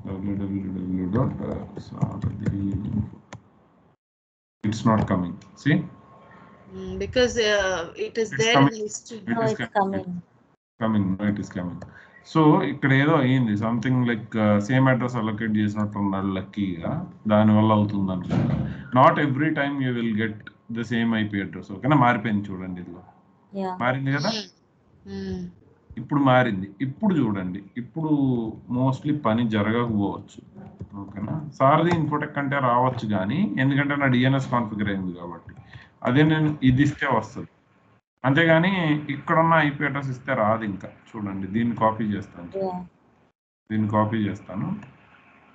www.sarthi. It's not coming. See? Because it is It's there coming. in history. No, it's coming. Coming, it is coming. So ఇక్కడ ఏదో అయ్యింది, something like same address allocate చేసినట్టున్నాడు లక్కీగా, దానివల్ల అవుతుంది అనుకుంటా. Not every time you will get the same IP address. ఓకేనా, మారిపోయింది చూడండి, ఇదిగో మారింది కదా, ఇప్పుడు మారింది. ఇప్పుడు చూడండి, ఇప్పుడు మోస్ట్లీ పని జరగకపోవచ్చు. ఓకేనా, సార్ది ఇన్ఫోటెక్ అంటే రావచ్చు కానీ, ఎందుకంటే నా డిఎన్ఎస్ కాన్ఫిగర్ అయింది కాబట్టి. అదే నేను ఇది ఇస్తే వస్తుంది, అంతేగాని ఇక్కడున్న ఐపీ అడ్రస్ ఇస్తే రాదు. ఇంకా చూడండి, దీన్ని కాపీ చేస్తాను, దీన్ని కాపీ చేస్తాను,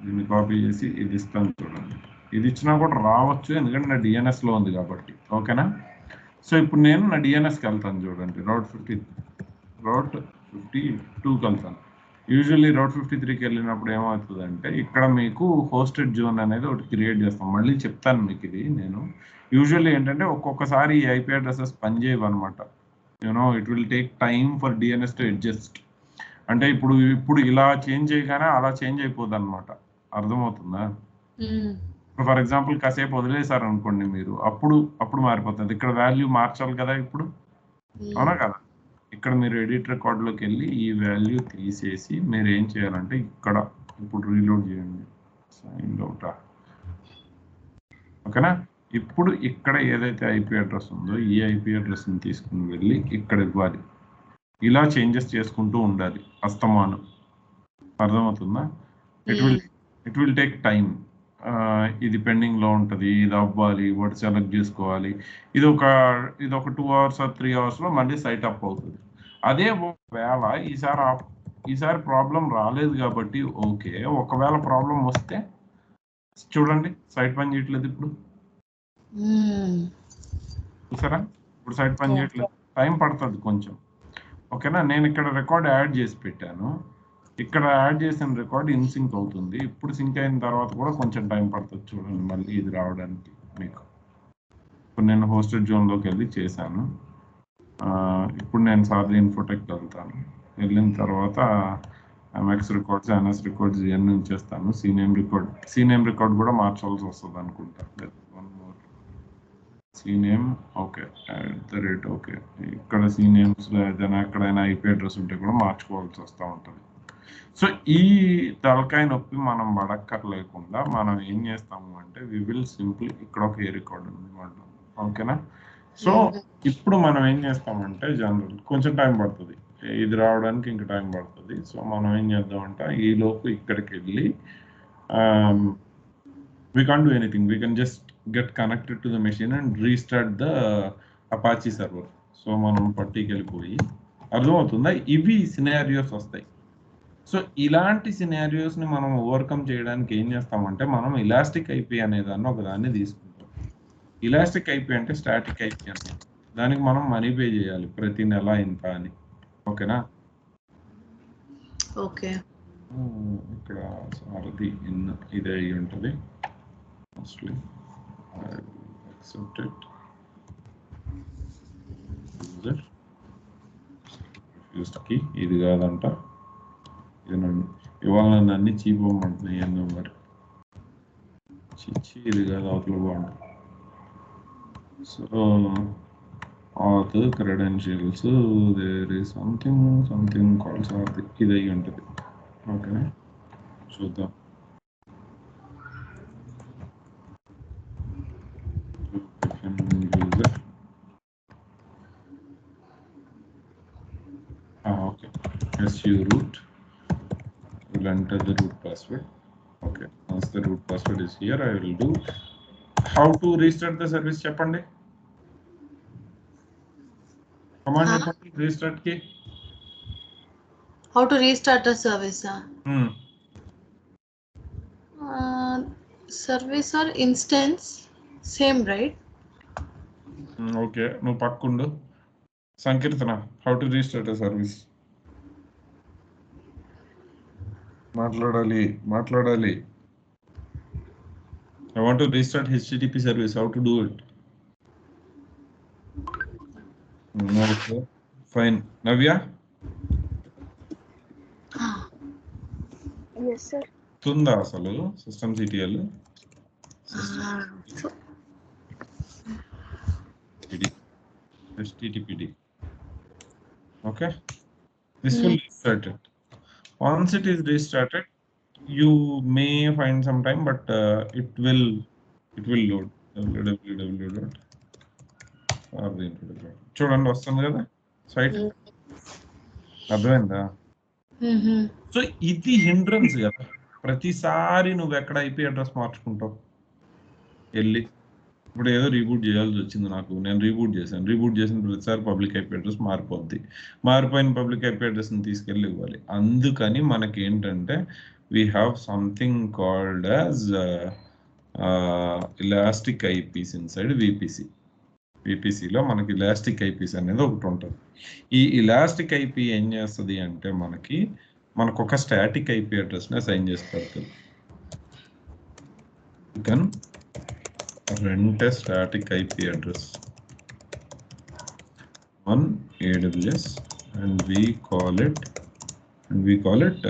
దీన్ని కాపీ చేసి ఇది ఇస్తాను చూడండి. ఇది ఇచ్చినా కూడా రావచ్చు, ఎందుకంటే నా డిఎన్ఎస్లో ఉంది కాబట్టి. ఓకేనా, సో ఇప్పుడు నేను నా డిఎన్ఎస్కి వెళ్తాను చూడండి, రౌట్ 52కి వెళ్తాను. యూజువల్లీ రౌట్ 53కి వెళ్ళినప్పుడు ఏమవుతుందంటే, ఇక్కడ మీకు హోస్టెడ్ జోన్ అనేది ఒకటి క్రియేట్ చేస్తాం. మళ్ళీ చెప్తాను మీకు ఇది. నేను యూజువల్లీ ఏంటంటే ఒక్కొక్కసారి ఈ ఐపీ అడ్రసెస్ పనిచేయవు అనమాట. You know it will take time for DNS to adjust. అంటే ఇప్పుడు ఇలా చేంజ్ చేయగానే అలా చేంజ్ అయిపోద్ది అనమాట. అర్థమవుతుందా? ఫర్ ఎగ్జాంపుల్ కాసేపు వదిలేసారు అనుకోండి మీరు, అప్పుడు మారిపోతుంది. ఇక్కడ వాల్యూ మార్చాలి కదా ఇప్పుడు, అవునా కదా? ఇక్కడ మీరు ఎడిట్ రికార్డ్లోకి వెళ్ళి ఈ వాల్యూ తీసేసి మీరు ఏం చేయాలంటే, ఇక్కడ ఇప్పుడు రీలోడ్ చేయండి, సైన్ అవుట్. ఓకేనా, ఇప్పుడు ఇక్కడ ఏదైతే ఐపీ అడ్రస్ ఉందో ఈ ఐపీ అడ్రస్ని తీసుకుని వెళ్ళి ఇక్కడ ఇవ్వాలి. ఇలా చేంజెస్ చేసుకుంటూ ఉండాలి అస్తమానం. అర్థమవుతుందా? It will take time. ఇది పెండింగ్లో ఉంటుంది, ఇది అవ్వాలి, వాటి సెలెక్ట్ చేసుకోవాలి. ఇది ఒక 2 hours or 3 hours మళ్ళీ సైట్ అప్ అవుతుంది. అదే ఒకవేళ ఈసారి ప్రాబ్లం రాలేదు కాబట్టి ఓకే. ఒకవేళ ప్రాబ్లం వస్తే చూడండి, సైట్ పని చేయట్లేదు. ఇప్పుడు చూసారా, ఇప్పుడు సైట్ పని చేయట్లేదు, టైం పడుతుంది కొంచెం. ఓకేనా, నేను ఇక్కడ రికార్డ్ యాడ్ చేసి పెట్టాను. ఇక్కడ యాడ్ చేసిన రికార్డ్ ఇన్సింక్ అవుతుంది. ఇప్పుడు సింక్ అయిన తర్వాత కూడా కొంచెం టైం పడుతుంది చూడండి మళ్ళీ ఇది రావడానికి మీకు. ఇప్పుడు నేను హోస్టెడ్ జోన్లోకి వెళ్ళి చేశాను. ఇప్పుడు నేను సార్ది ఇన్ఫోటెక్ వెళ్తాను. వెళ్ళిన తర్వాత ఎంఎక్స్ రికార్డ్స్, ఎన్ఎస్ రికార్డ్స్ ఇవన్నీ ఉంచేస్తాను. సీనేమ్ రికార్డ్ కూడా మార్చాల్సి వస్తుంది అనుకుంటా. CNAME okay @ okay. ఇక్కడ సీనేమ్స్ ఏదైనా ఎక్కడైనా ఐపీ అడ్రస్ ఉంటే కూడా మార్చుకోవాల్సి వస్తూ ఉంటుంది. సో ఈ తలకాయ నొప్పి మనం పడక్కర్లేకుండా మనం ఏం చేస్తాము అంటే, వి విల్ సింపుల్, ఇక్కడ ఒక ఏ రికార్డ్ ఉంది మాట. ఓకేనా, సో ఇప్పుడు మనం ఏం చేస్తామంటే, జనరల్ కొంచెం టైం పడుతుంది ఇది రావడానికి, ఇంకా టైం పడుతుంది. సో మనం ఏం చేద్దామంటే, ఈ లోపు ఇక్కడికి వెళ్ళి we can't do anything, we can just get connected to the machine and restart the Apache server. So మనం పట్టీకి వెళ్ళిపోయి, అర్థమవుతుందా, ఇవి సినారియోస్ వస్తాయి. సో ఇలాంటి సినారియోస్ని మనం ఓవర్కమ్ చేయడానికి ఏం చేస్తామంటే, మనం ఇలాస్టిక్ ఐపీ అనే దాన్ని ఒకదాన్ని తీసుకుంటాం. ఇలాస్టిక్ ఐపీ అంటే స్టాటిక్ ఐపీ అంటే, దానికి మనం మనీ పే చేయాలి ప్రతి నెల ఇంత అని. ఓకేనా, ఓకే. ఇక్కడ సారథి ఇదే అయి ఉంటుంది mostly. accept it. user used key ఇది కాదంట, ఇది ఇవాళ నన్ను అన్ని చీపోమంటున్నాయి అన్న మరి. చిచ్చి ఇది కాదు, అవతల బాగుంటుంది. So auth credentials, there is something called సారథి, ఇది అయి ఉంటుంది. ఓకేనా, చూద్దాం. Okay, su root, will enter the root password. Okay, once the root password is here, I will do. How to restart the service చెప్పండి, command చెప్పండి, restart కి. How to restart the service? Service or instance same, right? Okay, నువ్వు పక్కుండు. సంకీర్తన, how to restart a service. మాట్లాడాలి. I want to restart HTTP service, how to do it? Okay, fine. Navya? Yes sir. తుందా అసలు system CTL HTTPD. Okay, This will restart it. Once it is restarted, you may find some time, but it will load. www. చూడండి వస్తుంది కదా site, అర్థమైందా? So ఇది hindrance కదా. ప్రతిసారి నువ్వు ఎక్కడ ఐపీ అడ్రస్ మార్చుకుంటావు వెళ్ళి. ఇప్పుడు ఏదో రీబూట్ చేయాల్సి వచ్చింది నాకు, నేను రీబూట్ చేసిన ప్రతిసారి పబ్లిక్ ఐపీ అడ్రస్ మారిపోద్ది. మారిపోయిన పబ్లిక్ ఐపీ అడ్రస్ని తీసుకెళ్ళి ఇవ్వాలి. అందుకని మనకి ఏంటంటే we have something called as elastic IPs inside VPC. విపిసిలో మనకి ఇలాస్టిక్ ఐపీస్ అనేది ఒకటి ఉంటుంది. ఈ ఇలాస్టిక్ ఐపీ ఏం చేస్తుంది అంటే మనకు ఒక స్టాటిక్ ఐపీ అడ్రస్ని అసైన్ చేసి పెడుతుంది. You can rent a static IP address on AWS and we call it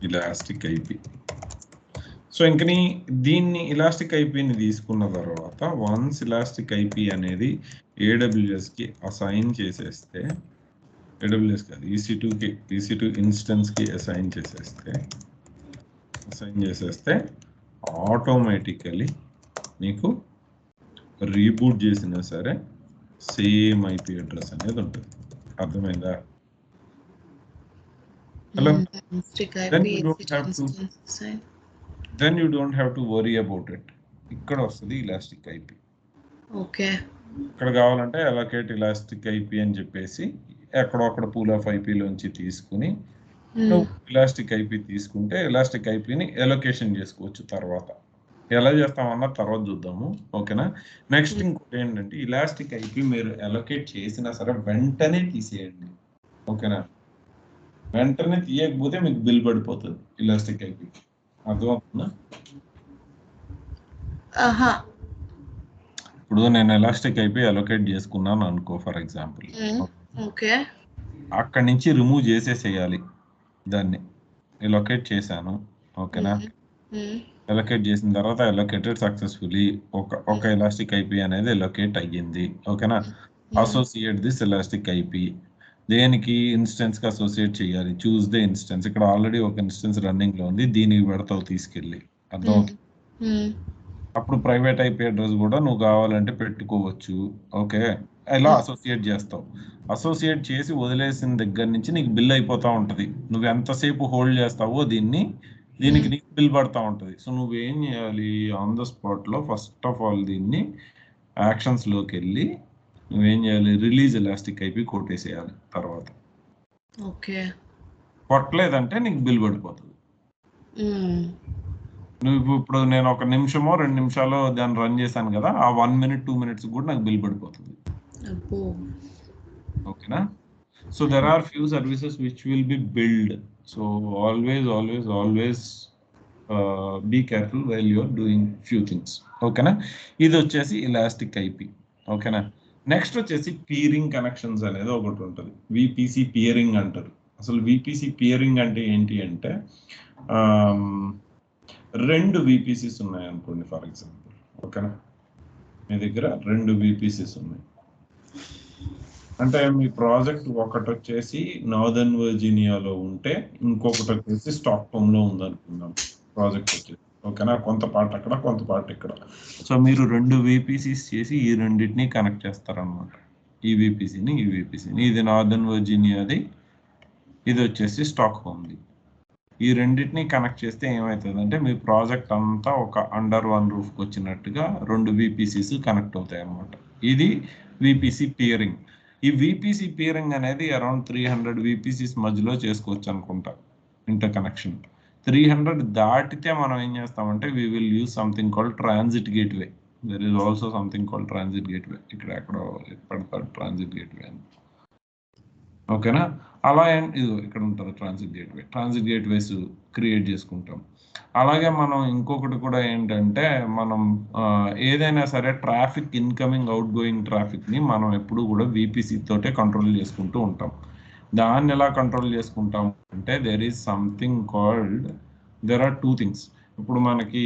elastic IP. So ఇంకని దీన్ని ఇలాస్టిక్ ఐపీని తీసుకున్న తర్వాత వన్స్ ఇలాస్టిక్ ఐపీ అనేది ఏడబ్ల్యూఎస్కి అసైన్ చేసేస్తే, ఏడబ్ల్యూఎస్ కాదు EC2 ఇన్స్టెన్స్కి అసైన్ చేసేస్తే ఆటోమేటికలీ నీకు రీబూట్ చేసినా సరే సేమ్ ఐపీ అడ్రస్ అనేది ఉంటుంది. అర్థమైందా? Hello, then you don't have to worry about it. ఇక్కడ వస్తుంది ఇలాస్టిక్ ఐపీ. ఓకే, ఇక్కడ కావాలంటే అలొకేట్ ఇలాస్టిక్ ఐపీ అని చెప్పేసి ఎక్కడో అక్కడ పూల్ ఆఫ్ ఐపీలోంచి తీసుకుని నువ్వు ఇలాస్టిక్ ఐపీ తీసుకుంటే ఇలాస్టిక్ ఐపీని ఎలొకేషన్ చేసుకోవచ్చు. తర్వాత ఎలా చేస్తామన్నా తర్వాత చూద్దాము. ఓకేనా? నెక్స్ట్ ఇంకోటి ఏంటంటే ఇలాస్టిక్ ఐపీ మీరు ఎలొకేట్ చేసినా సరే వెంటనే తీసేయండి. ఓకేనా? వెంటనే తీయకపోతే మీకు బిల్ పడిపోతుంది ఇలాస్టిక్ ఐపీ. అర్థమవుతుందా? ఇప్పుడు నేను ఎలాస్టిక్ ఐపీ అలొకేట్ చేసుకున్నాను అనుకో, ఫర్ ఎగ్జాంపుల్. ఓకే, అక్కడి నుంచి రిమూవ్ చేసేసేయాలి. దాన్ని ఎలొకేట్ చేశాను. ఓకేనా? ఎలొకేట్ చేసిన తర్వాత ఎలొకేటెడ్ సక్సెస్ఫుల్లీ ఒక ఎలాస్టిక్ ఐపీ అనేది ఎలొకేట్ అయ్యింది. ఓకేనా? Associate this elastic IP. దేనికి? ఇన్స్టెన్స్ కి అసోసియేట్ చేయాలి. Choose the instance. ఇక్కడ ఆల్రెడీ ఒక ఇన్స్టెన్స్ రన్నింగ్ లో ఉంది, దీనికి పెడతావు తీసుకెళ్ళి. అర్థమవుతుంది? అప్పుడు ప్రైవేట్ ఐపీ అడ్రస్ కూడా నువ్వు కావాలంటే పెట్టుకోవచ్చు. ఓకే, ఎలా అసోసియేట్ చేస్తావు? అసోసియేట్ చేసి వదిలేసిన దగ్గర నుంచి నీకు బిల్ అయిపోతూ ఉంటుంది. నువ్వు ఎంతసేపు హోల్డ్ చేస్తావో దీనికి నీకు బిల్ పడతా ఉంటుంది. సో నువ్వేం చేయాలి? ఆన్ ద స్పాట్లో ఫస్ట్ ఆఫ్ ఆల్ దీన్ని యాక్షన్స్లోకి వెళ్ళి నువ్వేం చేయాలి? రిలీజ్ ఎలాస్టిక్ ఐపీ కొట్టేసేయాలి. తర్వాత ఓకే, కొట్టలేదంటే నీకు బిల్ పడిపోతుంది. నువ్వు ఇప్పుడు నేను 1 నిమిషమో 2 నిమిషాలు దాన్ని రన్ చేశాను కదా, ఆ 1 minute 2 minutes కూడా నాకు బిల్ పడిపోతుంది. ఓకేనా? So there are few services which will be billed. So always be careful while you're doing few things. ఓకేనా? ఇది వచ్చేసి ఇలాస్టిక్ ఐపీ. ఓకేనా? నెక్స్ట్ వచ్చేసి పియరింగ్ కనెక్షన్స్ అనేది ఒకటి ఉంటుంది. విపిసి పియరింగ్ అంటారు. అసలు విపిసి పియరింగ్ అంటే ఏంటి అంటే 2 విపిసిస్ ఉన్నాయి అనుకోండి, ఫర్ ఎగ్జాంపుల్. ఓకేనా? మీ దగ్గర 2 విపిసిస్ ఉన్నాయి అంటే మీ ప్రాజెక్ట్ ఒకటి వచ్చేసి నార్దర్న్ వర్జీనియాలో ఉంటే ఇంకొకటి వచ్చేసి స్టాక్హోమ్లో ఉందనుకుందాం ప్రాజెక్ట్ వచ్చేసి. ఓకేనా? కొంత పార్ట్ అక్కడ, కొంత పార్ట్ ఇక్కడ. సో మీరు 2 విపిసిస్ చేసి ఈ రెండింటిని కనెక్ట్ చేస్తారనమాట. ఈ విపిసిని ఇది నార్దర్న్ వర్జీనియాది, ఇది వచ్చేసి స్టాక్హోమ్ది. ఈ రెండింటిని కనెక్ట్ చేస్తే ఏమవుతుంది అంటే మీ ప్రాజెక్ట్ అంతా ఒక అండర్ వన్ రూఫ్కి వచ్చినట్టుగా 2 విపిసిస్ కనెక్ట్ అవుతాయి అన్నమాట. ఇది విపిసి పియరింగ్. ఈ విపిసి పియరింగ్ అనేది అరౌండ్ 300 విపిసిస్ మధ్యలో చేసుకోవచ్చు అనుకుంటా ఇంటర్ కనెక్షన్. 300 దాటితే మనం ఏం చేస్తామంటే we will use something called transit gateway. There is also something called transit gateway. ఇక్కడ ఎక్కడో పెడతాడు ట్రాన్సిట్ గేట్వే అని. ఓకేనా? అలా ఇది ఇక్కడ ఉంటుంది ట్రాన్సిట్ గేట్వేస్ క్రియేట్ చేసుకుంటాం. అలాగే మనం ఇంకొకటి కూడా ఏంటంటే మనం ఏదైనా సరే ట్రాఫిక్ ఇన్కమింగ్ అవుట్ గోయింగ్ ట్రాఫిక్ని మనం ఎప్పుడు కూడా విపిసి తోటే కంట్రోల్ చేసుకుంటూ ఉంటాం. దాన్ని ఎలా కంట్రోల్ చేసుకుంటాం అంటే దెర్ ఆర్ 2 things. ఇప్పుడు మనకి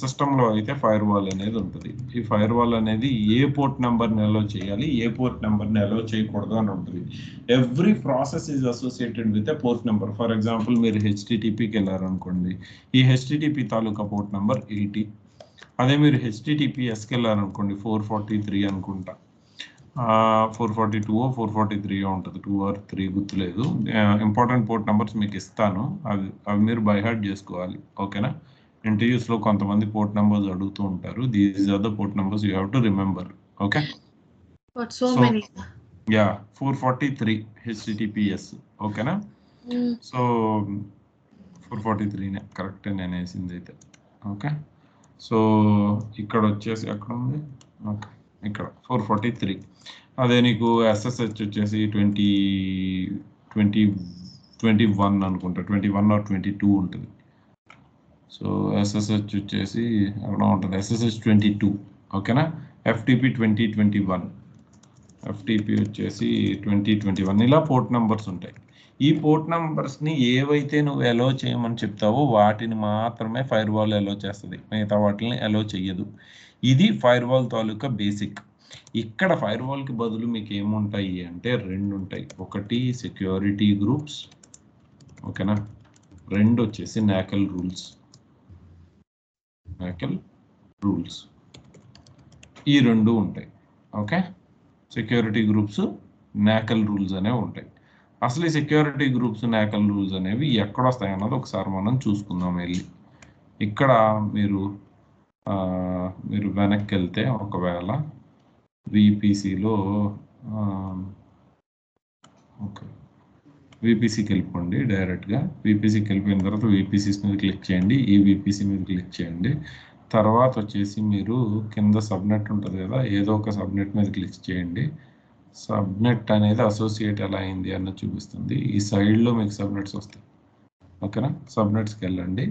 సిస్టంలో అయితే ఫైర్ వాల్ అనేది ఉంటుంది. ఈ ఫైర్ వాల్ అనేది ఏ పోర్ట్ నెంబర్ని అలో చేయాలి, ఏ పోర్ట్ నెంబర్ని అలో చేయకూడదు అని ఉంటుంది. Every process is associated with a port number. For example మీరు హెచ్టిటిపికి వెళ్ళారనుకోండి, ఈ హెచ్టిటిపి తాలూకా పోర్ట్ నెంబర్ 80. అదే మీరు హెచ్టిటిపిఎస్కి వెళ్ళారనుకోండి 443 అనుకుంటా, 442 443 ఉంటుంది, 2 or 3 గుర్తులేదు. ఇంపార్టెంట్ పోర్ట్ నెంబర్స్ మీకు ఇస్తాను, అవి మీరు బై హార్ట్ చేసుకోవాలి. ఓకేనా? ఇంటర్వ్యూస్లో కొంతమంది పోర్ట్ నెంబర్స్ అడుగుతూ ఉంటారు. These are the port numbers you have to remember. Okay, But so many. Yeah 443 HTTPS. ఓకేనా? సో 443నే కరెక్ట్ నేను వేసింది అయితే. ఓకే, సో ఇక్కడ వచ్చేసి ఎక్కడ ఉంది, ఓకే ఇక్కడ 443. అదే నీకు ఎస్ఎస్హెచ్ వచ్చేసి 21 అనుకుంటా, 21 or 22 ఉంటుంది. సో ఎస్ఎస్హెచ్ వచ్చేసి ఎక్కడ ఉంటుంది, ఎస్ఎస్హెచ్ 22. ఓకేనా? ఎఫ్టిపి 2021, ఎఫ్టిపి వచ్చేసి 2021. ఇలా పోర్ట్ నెంబర్స్ ఉంటాయి. ఈ పోర్ట్ నెంబర్స్ని ఏవైతే నువ్వు అలో చేయమని చెప్తావో వాటిని మాత్రమే ఫైర్ వాల్ అలో చేస్తుంది, మిగతా వాటిని అలో చెయ్యదు. ఇది ఫైర్ వాల్ తాలూకా బేసిక్. ఇక్కడ ఫైర్ వాల్కి బదులు మీకు ఏముంటాయి అంటే 2 ఉంటాయి. ఒకటి సెక్యూరిటీ గ్రూప్స్, ఓకేనా? 2 వచ్చేసి నాకల్ రూల్స్. ఈ 2 ఉంటాయి. ఓకే, సెక్యూరిటీ గ్రూప్స్, నాకల్ రూల్స్ అనేవి ఉంటాయి. అసలు ఈ సెక్యూరిటీ గ్రూప్స్, నాకల్ రూల్స్ అనేవి ఎక్కడ వస్తాయి అన్నది ఒకసారి మనం చూసుకుందాం వెళ్ళి. ఇక్కడ మీరు వెనక్కి వెళ్తే ఒకవేళ విపిసిలో ఓకే విపిసికి వెళ్ళిపోండి డైరెక్ట్గా. విపిసికి వెళ్ళిపోయిన తర్వాత విపిసిస్ మీద క్లిక్ చేయండి, ఈ విపిసి మీద క్లిక్ చేయండి. తర్వాత వచ్చేసి మీరు కింద సబ్నెట్ ఉంటుంది కదా, ఏదో ఒక సబ్నెట్ మీద క్లిక్ చేయండి. సబ్నెట్ అనేది అసోసియేట్ ఎలా అయింది అన్నది చూపిస్తుంది. ఈ సైడ్లో మీకు సబ్నెట్స్ వస్తాయి. ఓకేనా? సబ్నెట్స్కి వెళ్ళండి.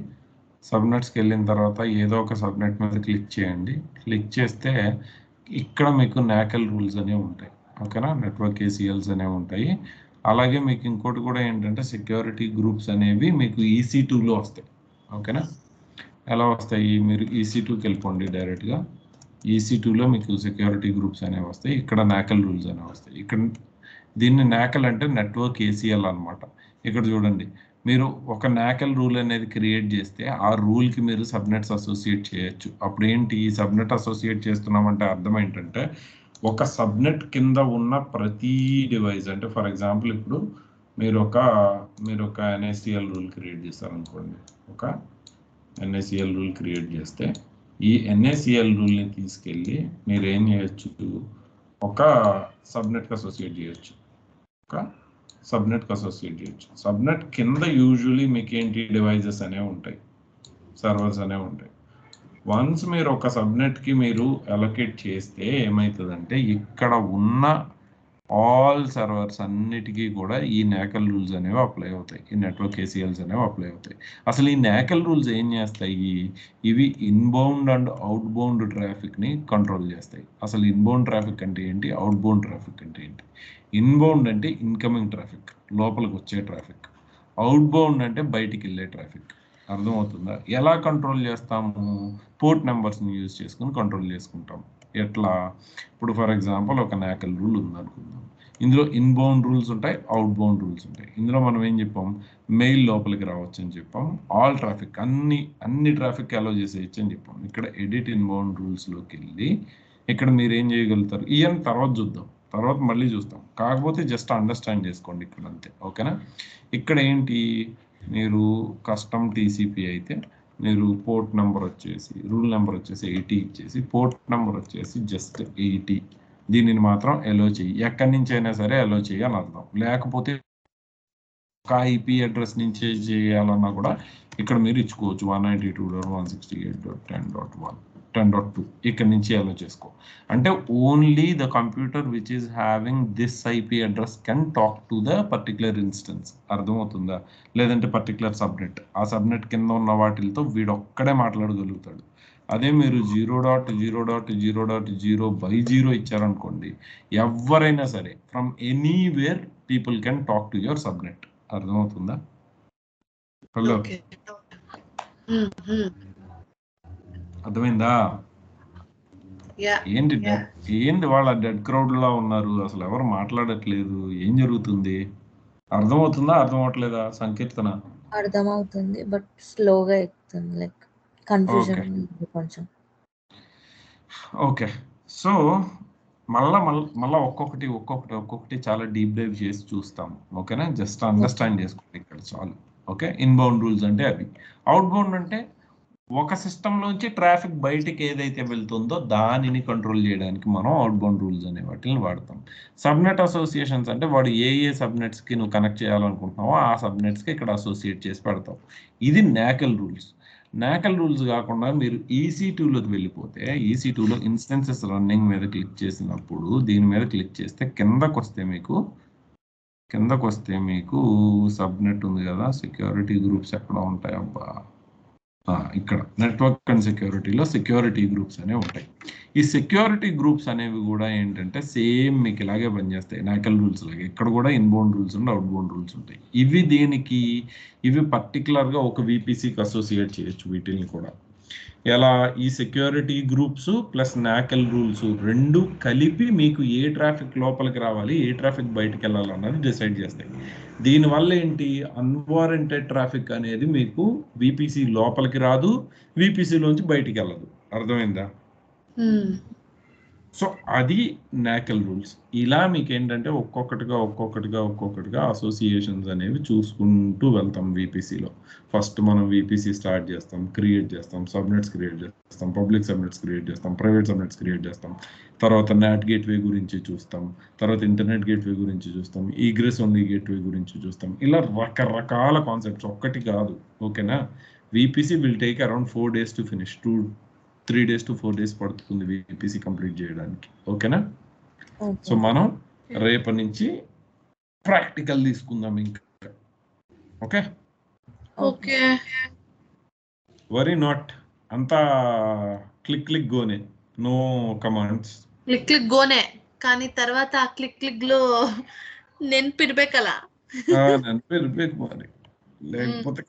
సబ్నెట్స్కి వెళ్ళిన తర్వాత ఏదో ఒక సబ్నెట్ మీద క్లిక్ చేయండి. క్లిక్ చేస్తే ఇక్కడ మీకు నాకల్ రూల్స్ అనేవి ఉంటాయి. ఓకేనా? నెట్వర్క్ ఏసీఎల్స్ అనేవి ఉంటాయి. అలాగే మీకు ఇంకోటి కూడా ఏంటంటే సెక్యూరిటీ గ్రూప్స్ అనేవి మీకు EC2లో వస్తాయి. ఓకేనా? ఎలా వస్తాయి, మీరు EC2కి వెళ్ళిపోండి డైరెక్ట్గా. EC2లో మీకు సెక్యూరిటీ గ్రూప్స్ అనేవి వస్తాయి. ఇక్కడ నాకల్ రూల్స్ అనేవి వస్తాయి. ఇక్కడ దీన్ని నాకల్ అంటే నెట్వర్క్ ఏసీఎల్ అనమాట. ఇక్కడ చూడండి, మీరు ఒక నాకల్ రూల్ అనేది క్రియేట్ చేస్తే ఆ రూల్కి మీరు సబ్నెట్స్ అసోసియేట్ చేయొచ్చు. అప్పుడు ఏంటి, ఈ సబ్నెట్ అసోసియేట్ చేస్తున్నామంటే అర్థం ఏంటంటే ఒక సబ్నెట్ కింద ఉన్న ప్రతి డివైస్, అంటే ఫర్ ఎగ్జాంపుల్ ఇప్పుడు మీరు ఒక NACL రూల్ క్రియేట్ చేస్తారనుకోండి. ఒక NACL రూల్ క్రియేట్ చేస్తే ఈ NACL రూల్ని తీసుకెళ్ళి మీరు ఏం చేయొచ్చు, ఒక సబ్నెట్కి అసోసియేట్ చేయొచ్చు. సబ్నెట్ కింద యూజువలీ మీకు ఏంటి, డివైజెస్ అనేవి ఉంటాయి, సర్వర్స్ అనేవి ఉంటాయి. వన్స్ మీరు ఒక సబ్నెట్కి మీరు అలొకేట్ చేస్తే ఏమవుతుందంటే ఇక్కడ ఉన్న ఆల్ సర్వర్స్ అన్నిటికీ కూడా ఈ నాకల్ రూల్స్ అనేవి అప్లై అవుతాయి, ఈ నెట్వర్క్ ఏసీఎల్స్ అనేవి అప్లై అవుతాయి. అసలు ఈ నాకల్ రూల్స్ ఏం చేస్తాయి, ఇవి ఇన్బౌండ్ అండ్ అవుట్ బౌండ్ ట్రాఫిక్ని కంట్రోల్ చేస్తాయి. అసలు ఇన్బౌండ్ ట్రాఫిక్ అంటే ఏంటి, అవుట్ బౌండ్ ట్రాఫిక్ అంటే ఏంటి? ఇన్బౌండ్ అంటే ఇన్కమింగ్ ట్రాఫిక్, లోపలికి వచ్చే ట్రాఫిక్. అవుట్ బౌండ్ అంటే బయటికి వెళ్ళే ట్రాఫిక్. అర్థమవుతుందా? ఎలా కంట్రోల్ చేస్తాము, పోర్ట్ నెంబర్స్ని యూజ్ చేసుకుని కంట్రోల్ చేసుకుంటాం. ఎట్లా, ఇప్పుడు ఫర్ ఎగ్జాంపుల్ ఒక నాకల్ రూల్ ఉందనుకుందాం. ఇందులో ఇన్బౌండ్ రూల్స్ ఉంటాయి, అవుట్ బౌండ్ రూల్స్ ఉంటాయి. ఇందులో మనం ఏం చెప్పాం, మెయిల్ లోపలికి రావచ్చు అని చెప్పాం. ఆల్ ట్రాఫిక్, అన్ని ట్రాఫిక్ అలో చేసేయచ్చు అని చెప్పాం. ఇక్కడ ఎడిట్ ఇన్బౌండ్ రూల్స్లోకి వెళ్ళి ఇక్కడ మీరు ఏం చేయగలుగుతారు, ఇవన్నీ తర్వాత చూద్దాం, తర్వాత మళ్ళీ చూస్తాం. కాకపోతే జస్ట్ అండర్స్టాండ్ చేసుకోండి ఇక్కడ అంతే. ఓకేనా? ఇక్కడ ఏంటి, మీరు కస్టమ్ TCP అయితే మీరు పోర్ట్ నెంబర్ వచ్చేసి, రూల్ నెంబర్ వచ్చేసి 80 ఇచ్చేసి, పోర్ట్ నెంబర్ వచ్చేసి జస్ట్ 80, దీనిని మాత్రం ఎలో చెయ్యి. ఎక్కడి నుంచి అయినా సరే ఎలో చెయ్యి అని అర్థం. లేకపోతే ఒక IP అడ్రస్ నుంచి చేయాలన్నా కూడా ఇక్కడ మీరు ఇచ్చుకోవచ్చు 192.168.10.1 10.2 ఇక్కడ నుంచి అలో చేసుకో. అంటే only the computer which is having this IP address can talk to the particular instance. అర్థమవుతుందా? లేదంటే పర్టికులర్ సబ్నెట్, ఆ సబ్నెట్ కింద ఉన్న వాటితో వీడొక్కడే మాట్లాడగలుగుతాడు. అదే మీరు 0.0.0.0/0 ఇచ్చారనుకోండి, ఎవరైనా సరే from anywhere people can talk to your subnet. అర్థమవుతుందా? హలో, అర్థమైందా? Yeah. ఏంటి Yeah. ఏంటి వాళ్ళ డెడ్ క్రౌడ్ లా ఉన్నారు, అసలు ఎవరు మాట్లాడట్లేదు, ఏం జరుగుతుంది? అర్థమవుతుందా అర్థం అవట్లేదా సంకీర్తన? అర్థమవుతుంది బట్ స్లోగా ఎక్కుతుంది, లైక్ కన్ఫ్యూజన్ కొంచెం. ఓకే, సో మళ్ళా ఒక్కొక్కటి చాలా డీప్ డైవ్ చేసి చూస్తాం. ఓకేనా? జస్ట్ అండర్స్టాండ్ చేసుకోండి ఇక్కడ చాలు. ఓకే, ఇన్బౌండ్ రూల్స్ అంటే అవి. అవుట్ బౌండ్ అంటే ఒక సిస్టంలోంచి ట్రాఫిక్ బయటికి ఏదైతే వెళ్తుందో దానిని కంట్రోల్ చేయడానికి మనం అవుట్ బౌండ్ రూల్స్ అనే వాటిని వాడతాం. సబ్నెట్ అసోసియేషన్స్ అంటే వాడు ఏ సబ్నెట్స్కి నువ్వు కనెక్ట్ చేయాలనుకుంటున్నావో ఆ సబ్నెట్స్కి ఇక్కడ అసోసియేట్ చేసి పెడతావు. ఇది నాకెల్ రూల్స్. నాకెల్ రూల్స్ కాకుండా మీరు EC2లోకి వెళ్ళిపోతే EC2లో ఇన్స్టెన్సెస్ రన్నింగ్ మీద క్లిక్ చేసినప్పుడు దీని మీద క్లిక్ చేస్తే కిందకు వస్తే మీకు సబ్నెట్ ఉంది కదా, సెక్యూరిటీ గ్రూప్స్ ఎక్కడ ఉంటాయి అబ్బా, ఇక్కడ నెట్వర్క్ అండ్ సెక్యూరిటీలో సెక్యూరిటీ గ్రూప్స్ అనేవి ఉంటాయి. ఈ సెక్యూరిటీ గ్రూప్స్ అనేవి కూడా ఏంటంటే సేమ్ మీకు ఇలాగే పనిచేస్తాయి నాకెల్ రూల్స్ లాగే. ఇక్కడ కూడా inbound rules and out bound rules ఉంటాయి. ఇవి పర్టికులర్గా ఒక VPCకి అసోసియేట్ చేయొచ్చు వీటిని కూడా. ఎలా? ఈ సెక్యూరిటీ గ్రూప్స్ ప్లస్ నాకెల్ రూల్స్ రెండు కలిపి మీకు ఏ ట్రాఫిక్ లోపలికి రావాలి, ఏ ట్రాఫిక్ బయటకు వెళ్ళాలన్నది డిసైడ్ చేస్తాయి. దీనివల్ల ఏంటి, అన్వారెంటెడ్ ట్రాఫిక్ అనేది మీకు VPC లోపలికి రాదు, VPCలోంచి బయటికి వెళ్ళదు. అర్థమైందా? సో అది నాకెల్ రూల్స్. ఇలా మీకు ఏంటంటే ఒక్కొక్కటిగా అసోసియేషన్స్ అనేవి చూసుకుంటూ వెళ్తాం VPCలో. ఫస్ట్ మనం VPC స్టార్ట్ చేస్తాం, క్రియేట్ చేస్తాం, సబ్నెట్స్ క్రియేట్ చేస్తాం, పబ్లిక్ సబ్నెట్స్ క్రియేట్ చేస్తాం, ప్రైవేట్ సబ్నెట్స్ క్రియేట్ చేస్తాం, తర్వాత నాట్ గేట్వే గురించి చూస్తాం, తర్వాత ఇంటర్నెట్ గేట్వే గురించి చూస్తాం, ఈగ్రెస్ ఓన్లీ గేట్వే గురించి చూస్తాం. ఇలా రకరకాల కాన్సెప్ట్స్, ఒక్కటి కాదు. ఓకేనా? VPC will take around 4 days to finish. 3 days to 4 days పడుతుంది VPC కంప్లీట్ చేయడానికి. ఓకేనా? సో మనం రేపటి నుంచి ప్రాక్టికల్ తీసుకుందాం ఇంకా. ఓకే ఓకే, వరీ నాట్, అంతా క్లిక్ గోనే, నో కమాండ్స్. క్లిక్ గోనే, కానీ తర్వాత ఆ క్లిక్ లో నెన్పిర్ಬೇಕಲ್ಲ నెన్పిర్ಬೇಕು మరి, లేకపోతే